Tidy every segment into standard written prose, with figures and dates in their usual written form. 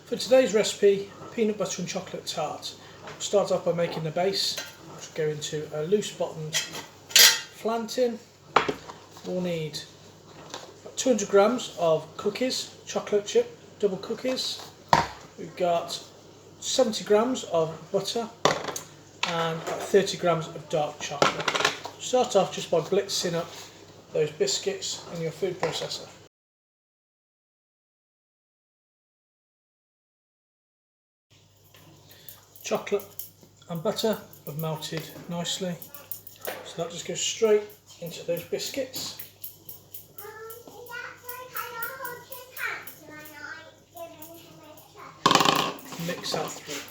For today's recipe, peanut butter and chocolate tart. We'll start off by making the base, which will go into a loose bottomed flan tin. We'll need 200 grams of cookies, chocolate chip, double cookies. We've got 70 grams of butter and 30 grams of dark chocolate. Start off just by blitzing up those biscuits in your food processor. Chocolate and butter have melted nicely, so that just goes straight into those biscuits. Mix that through.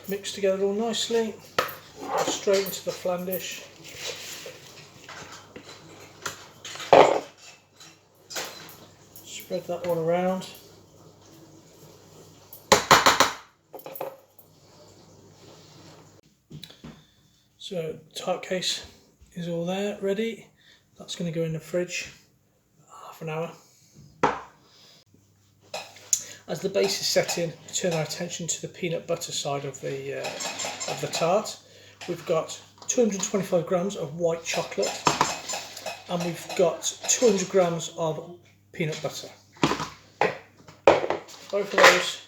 Mix together all nicely, go straight into the flan dish. Spread that all around. So the tart case is all there, ready. That's going to go in the fridge for half an hour. As the base is set in, turn our attention to the peanut butter side of the tart. We've got 225 grams of white chocolate and we've got 200 grams of peanut butter. Both of those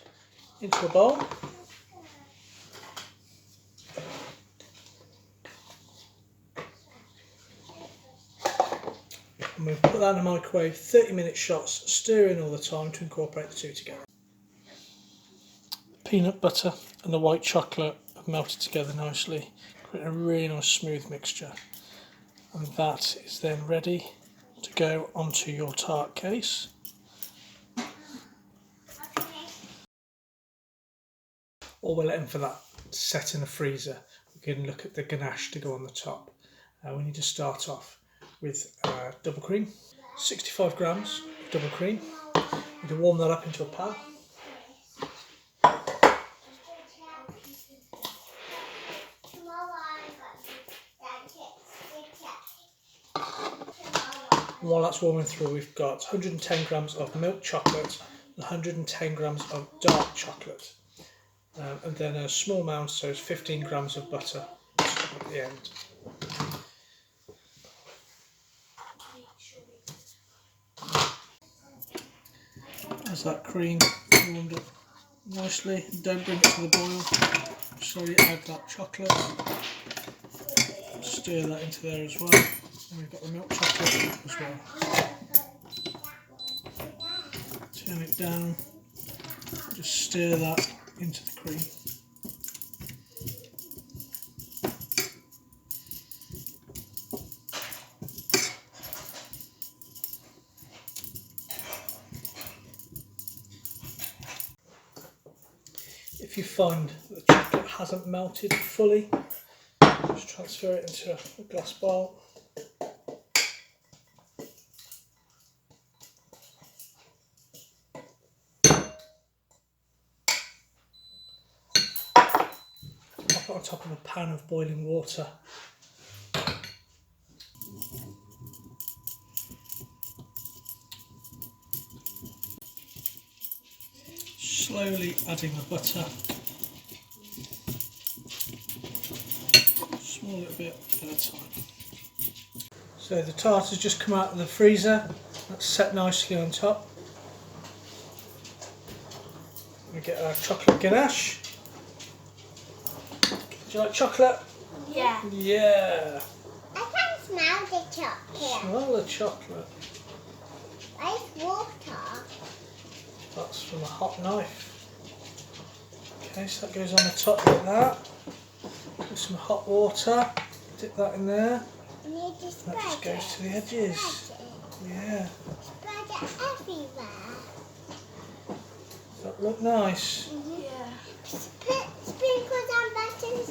into a bowl. And we'll put that in the microwave, 30-minute shots, stirring all the time to incorporate the two together. The peanut butter and the white chocolate have melted together nicely, creating a really nice smooth mixture. And that is then ready to go onto your tart case. Or we're letting for that to set in the freezer. We can look at the ganache to go on the top. We need to start off with double cream, 65 grams of double cream. We need to warm that up into a pan. And while that's warming through, we've got 110 grams of milk chocolate and 110 grams of dark chocolate. And then a small amount, so it's 15 grams of butter at the end. As that cream warmed up nicely, don't bring it to the boil, slowly add that chocolate, stir that into there as well, and we've got the milk chocolate as well. Turn it down, just stir that into the cream. If you find that the chocolate hasn't melted fully, just transfer it into a glass bowl. Pop it on top of a pan of boiling water. Slowly adding the butter, small little bit at a time. So the tart has just come out of the freezer, that's set nicely on top. We get our chocolate ganache. Do you like chocolate? Yeah. Yeah. I can smell the chocolate. Smell the chocolate. Where's water? That's from a hot knife. Okay, so that goes on the top like that. With some hot water, dip that in there. You need to spread That just goes to the edges. Yeah. Spread it everywhere. Does that look nice? Yeah. Sprinkles and buttons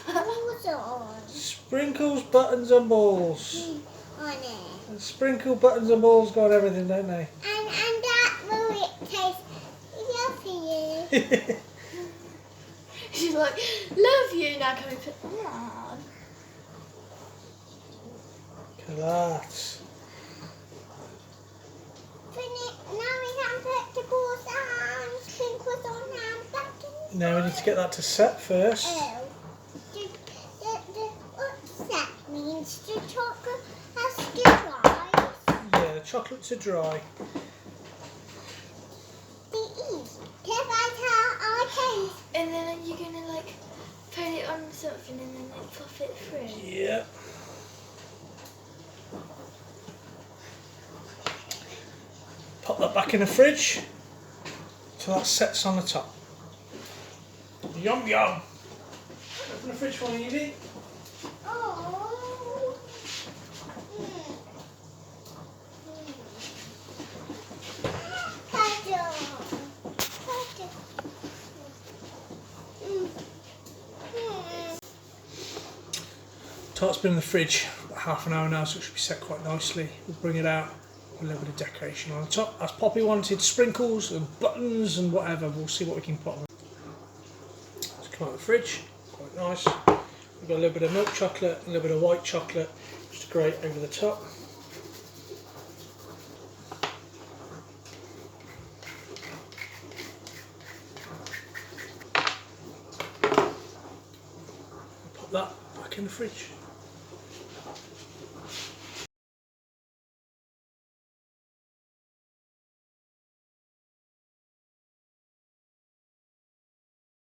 and balls on. Sprinkles, buttons and balls. On it. And sprinkle buttons and balls go on everything, don't they? And that will it taste lovely. She's like, love you. Now can we put them on? Look at that. Now we need to get that to set first. Oh. What's that means? The chocolate has to rise. Yeah, the chocolates are dry. And then are you gonna like put it on something and then like pop it through? Yeah. Pop that back in the fridge till that sets on the top. Yum yum. Open the fridge for me, Evie. Oh. Tart's been in the fridge about half an hour now, so it should be set quite nicely. We'll bring it out with a little bit of decoration on the top. As Poppy wanted, sprinkles and buttons and whatever. We'll see what we can put on. Let's come out of the fridge, quite nice. We've got a little bit of milk chocolate, a little bit of white chocolate, just to grate over the top. Pop that back in the fridge.